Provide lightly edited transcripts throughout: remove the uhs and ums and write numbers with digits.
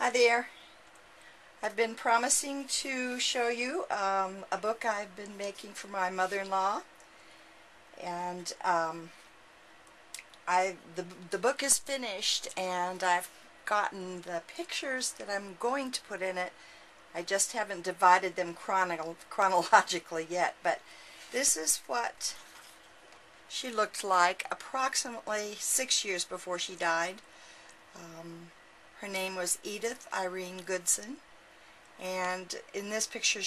Hi there. I've been promising to show you a book I've been making for my mother-in-law, and the book is finished, and I've gotten the pictures that I'm going to put in it. I just haven't divided them chronologically yet, but this is what she looked like approximately 6 years before she died. Her name was Edith Irene Goodson, and in this picture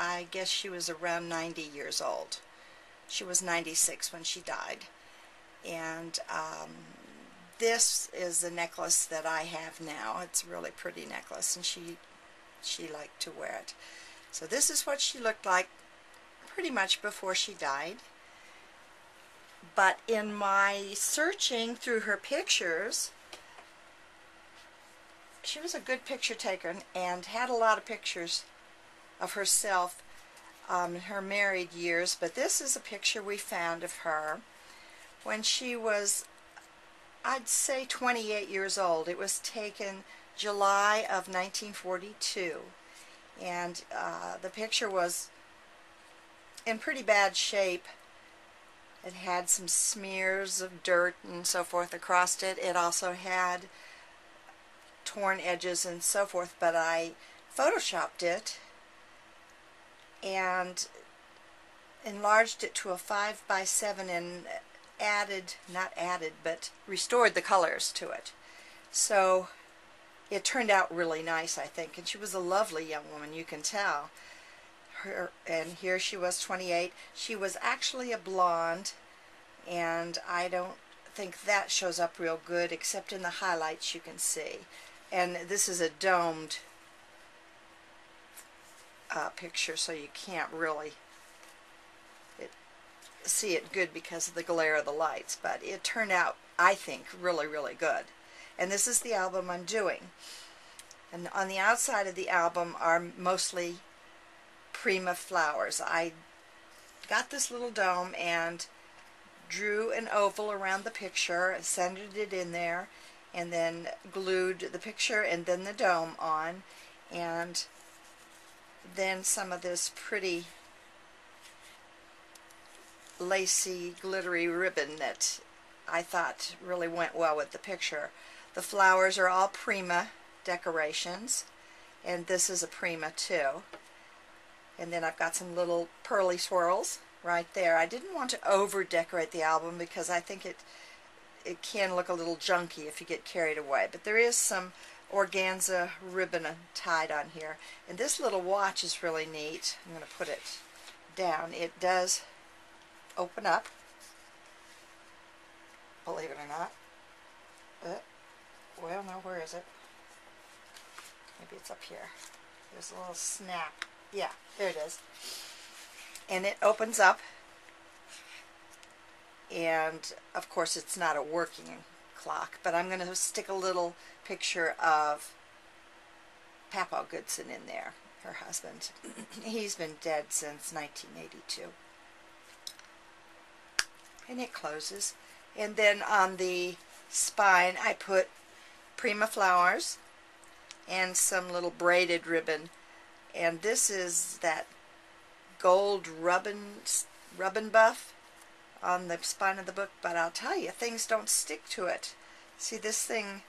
I guess she was around 90 years old. She was 96 when she died, and this is the necklace that I have now. It's a really pretty necklace, and she liked to wear it. So this is what she looked like pretty much before she died. But in my searching through her pictures, she was a good picture taker and had a lot of pictures of herself in her married years. But this is a picture we found of her when she was, I'd say, 28 years old. It was taken July of 1942, and the picture was in pretty bad shape. It had some smears of dirt and so forth across it. It also had torn edges and so forth, but I photoshopped it and enlarged it to a 5x7 and restored the colors to it. So it turned out really nice, I think, and she was a lovely young woman, you can tell. And here she was, 28. She was actually a blonde, and I don't think that shows up real good, except in the highlights you can see. And this is a domed picture, so you can't really see it good because of the glare of the lights, but it turned out, I think, really, really good. And this is the album I'm doing. And on the outside of the album are mostly Prima flowers. I got this little dome and drew an oval around the picture, centered it in there, and then glued the picture and then the dome on, and then some of this pretty lacy, glittery ribbon that I thought really went well with the picture. The flowers are all Prima decorations, and this is a Prima too. And then I've got some little pearly swirls right there. I didn't want to over decorate the album because I think it can look a little junky if you get carried away. But there is some organza ribbon tied on here. And this little watch is really neat. I'm going to put it down. It does open up, believe it or not. Well, no, where is it? Maybe it's up here. There's a little snap. Yeah, there it is. And it opens up, and of course it's not a working clock, but I'm going to stick a little picture of Papa Goodson in there, her husband. He's been dead since 1982. And it closes. And then on the spine I put Prima flowers and some little braided ribbon. And this is that gold rubbin buff on the spine of the book, but I'll tell you, things don't stick to it. See, this thing,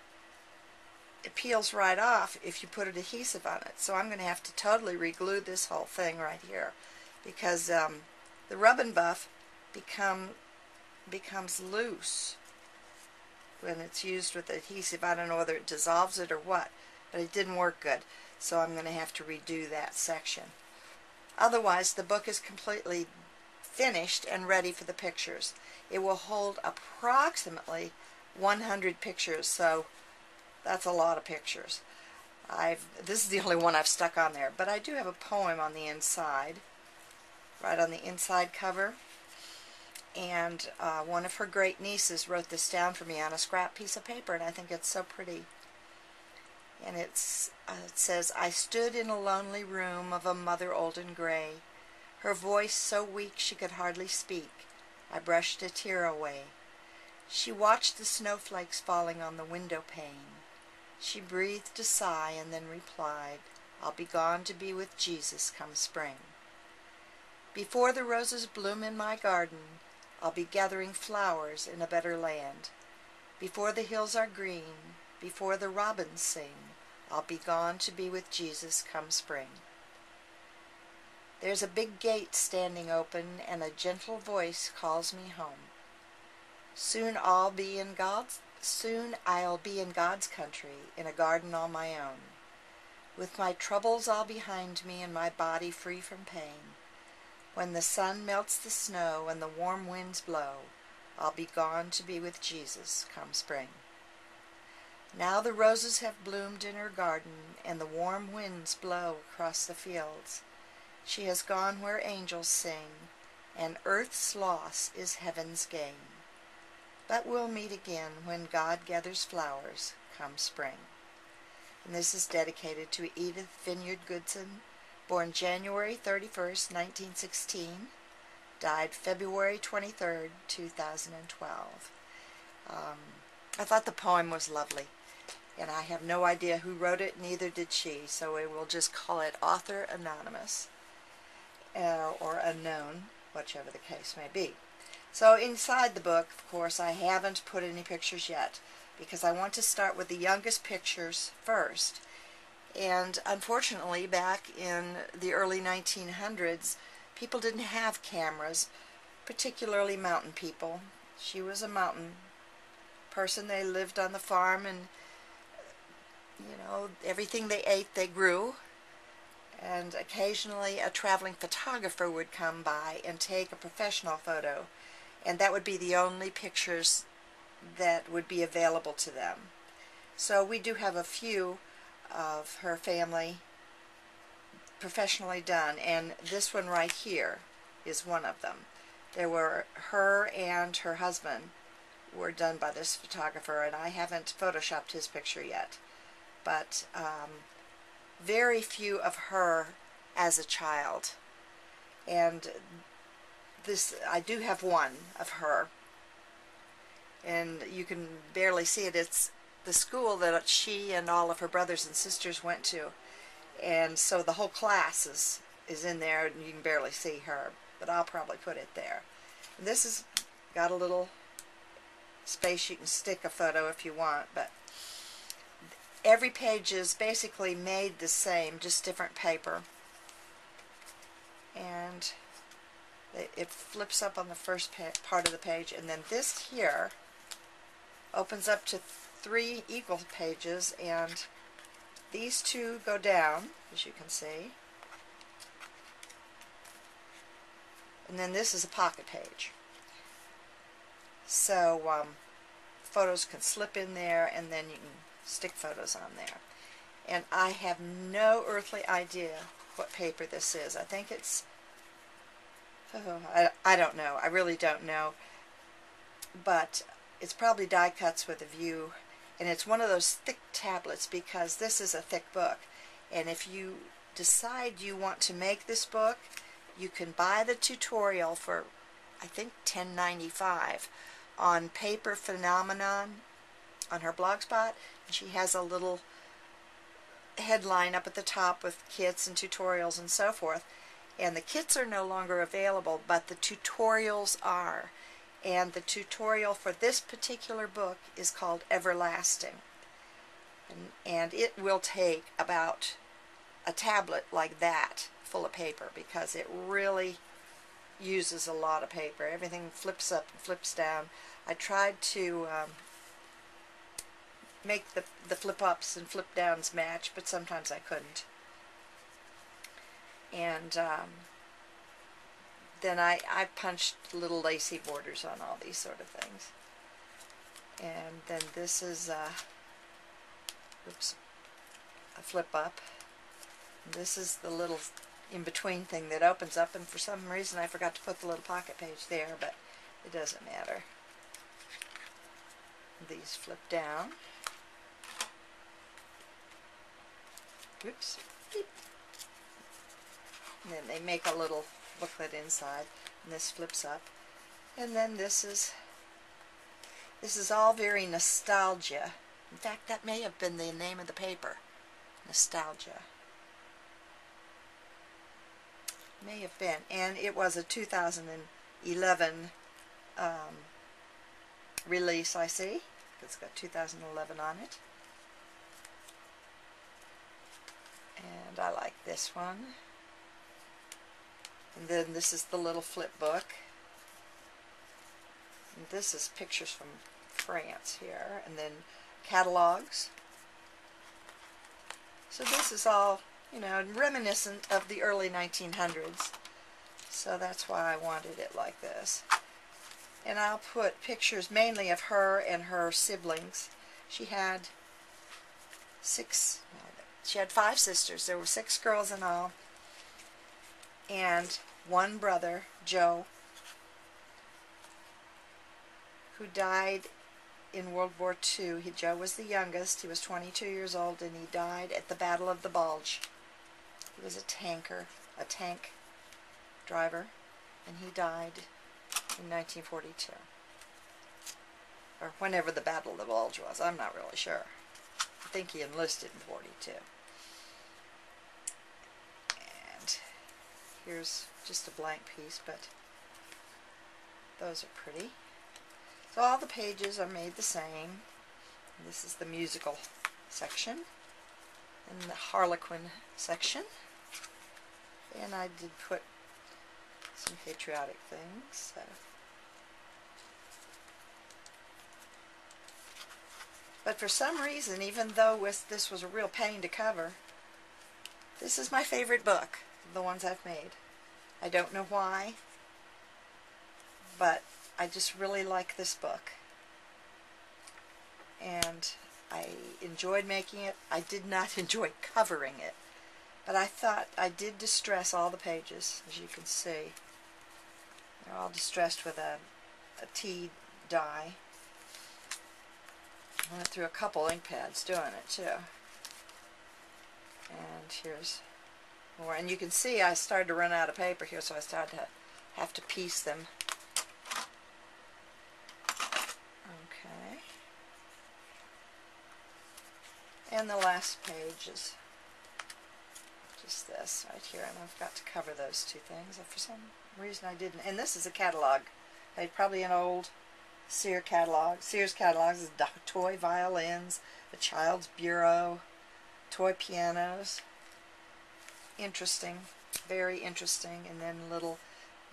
it peels right off if you put an adhesive on it. So I'm going to have to totally reglue this whole thing right here, because the rubbin buff becomes loose when it's used with adhesive. I don't know whether it dissolves it or what, but it didn't work good. So I'm going to have to redo that section. Otherwise, the book is completely finished and ready for the pictures. It will hold approximately 100 pictures, so that's a lot of pictures. This is the only one I've stuck on there, but I do have a poem on the inside, right on the inside cover. And one of her great nieces wrote this down for me on a scrap piece of paper, and I think it's so pretty. And it says, "I stood in a lonely room of a mother old and gray, her voice so weak she could hardly speak. I brushed a tear away. She watched the snowflakes falling on the window pane. She breathed a sigh and then replied, "I'll be gone to be with Jesus come spring. Before the roses bloom in my garden, I'll be gathering flowers in a better land. Before the hills are green, before the robins sing, I'll be gone to be with Jesus come spring." There's a big gate standing open, and a gentle voice calls me home. Soon I'll be in God's country, in a garden all my own. With my troubles all behind me, and my body free from pain. When the sun melts the snow and the warm winds blow, I'll be gone to be with Jesus come spring. Now the roses have bloomed in her garden, and the warm winds blow across the fields. She has gone where angels sing, and earth's loss is heaven's gain. But we'll meet again when God gathers flowers come spring. And this is dedicated to Edith Vineyard Goodson, born January 31st, 1916, died February 23rd, 2012. I thought the poem was lovely, and I have no idea who wrote it, neither did she, so we will just call it Author Anonymous, or Unknown, whichever the case may be. So inside the book, of course, I haven't put any pictures yet, because I want to start with the youngest pictures first. And unfortunately, back in the early 1900s, people didn't have cameras, particularly mountain people. She was a mountain person. They lived on the farm, and everything they ate they grew. And occasionally a traveling photographer would come by and take a professional photo, and that would be the only pictures that would be available to them. So we do have a few of her family professionally done, and this one right here is one of them. There were her and her husband were done by this photographer, and I haven't photoshopped his picture yet, but very few of her as a child. And this, I do have one of her, and you can barely see it. It's the school that she and all of her brothers and sisters went to, and so the whole class is in there, and you can barely see her, but I'll probably put it there. And this has got a little space you can stick a photo if you want, but every page is basically made the same, just different paper. And it flips up on the first part of the page, and then this here opens up to 3 equal pages, and these 2 go down, as you can see. And then this is a pocket page. So photos can slip in there, and then you can stick photos on there. And I have no earthly idea what paper this is. I think it's, I don't know. I really don't know. But it's probably die cuts with a view, and it's one of those thick tablets, because this is a thick book. And if you decide you want to make this book, you can buy the tutorial for, I think, $10.95 on Paper Phenomenon on her blogspot. And she has a little headline up at the top with kits and tutorials and so forth. And the kits are no longer available, but the tutorials are. And the tutorial for this particular book is called Everlasting. And it will take about a tablet like that full of paper, because it really uses a lot of paper. Everything flips up and flips down. I tried to make the flip-ups and flip-downs match, but sometimes I couldn't. And then I punched little lacy borders on all these sort of things. And then this is a flip-up. This is the little in-between thing that opens up, and for some reason I forgot to put the little pocket page there, but it doesn't matter. These flip down. Oops. Beep. And then they make a little booklet inside, and this flips up. And then this is all very nostalgia In fact, that may have been the name of the paper. Nostalgia. May have been. And it was a 2011 release, I see. It's got 2011 on it. And I like this one. And then this is the little flip book. And this is pictures from France here. And then catalogs. So this is all, you know, reminiscent of the early 1900s. So that's why I wanted it like this. And I'll put pictures mainly of her and her siblings. She had she had 5 sisters. There were 6 girls in all. And one brother, Joe, who died in World War II. Joe was the youngest. He was 22 years old, and he died at the Battle of the Bulge. He was a tank driver, and he died in 1942. Or whenever the Battle of the Bulge was. I'm not really sure. I think he enlisted in 42. And here's just a blank piece, but those are pretty. So all the pages are made the same. This is the musical section and the Harlequin section. And I did put some patriotic things. So. But for some reason, even though this was a real pain to cover, this is my favorite book of the ones I've made. I don't know why, but I just really like this book. And I enjoyed making it. I did not enjoy covering it, but I thought I did distress all the pages, as you can see. They're all distressed with a tea dye. I went through a couple ink pads doing it too. And here's more. And you can see I started to run out of paper here, so I started to have to piece them. Okay. And the last page is just this right here. And I've got to cover those 2 things. For some reason I didn't. And this is a catalog. Probably an old Sears catalog. Sears catalogs is toy violins, a child's bureau, toy pianos. Interesting, very interesting, and then little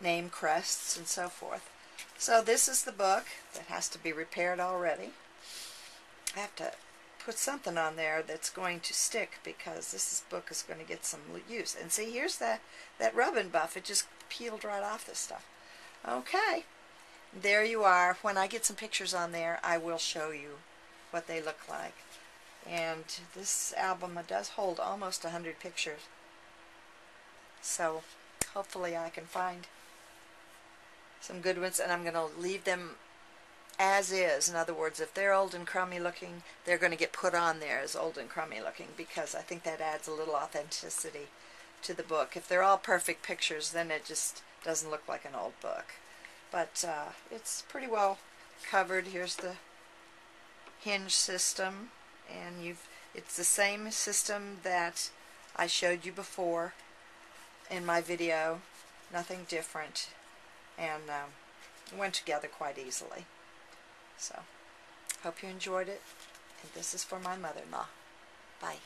name crests and so forth. So this is the book that has to be repaired already. I have to put something on there that's going to stick because this book is going to get some use. And see, here's that rub and buff. It just peeled right off this stuff. Okay. There you are. When I get some pictures on there, I will show you what they look like. And this album does hold almost 100 pictures. So hopefully I can find some good ones, and I'm going to leave them as is. In other words, if they're old and crummy looking, they're going to get put on there as old and crummy looking, because I think that adds a little authenticity to the book. If they're all perfect pictures, then it just doesn't look like an old book. But it's pretty well covered. Here's the hinge system, and it's the same system that I showed you before in my video. Nothing different, and went together quite easily. So, hope you enjoyed it, and this is for my mother-in-law. Bye.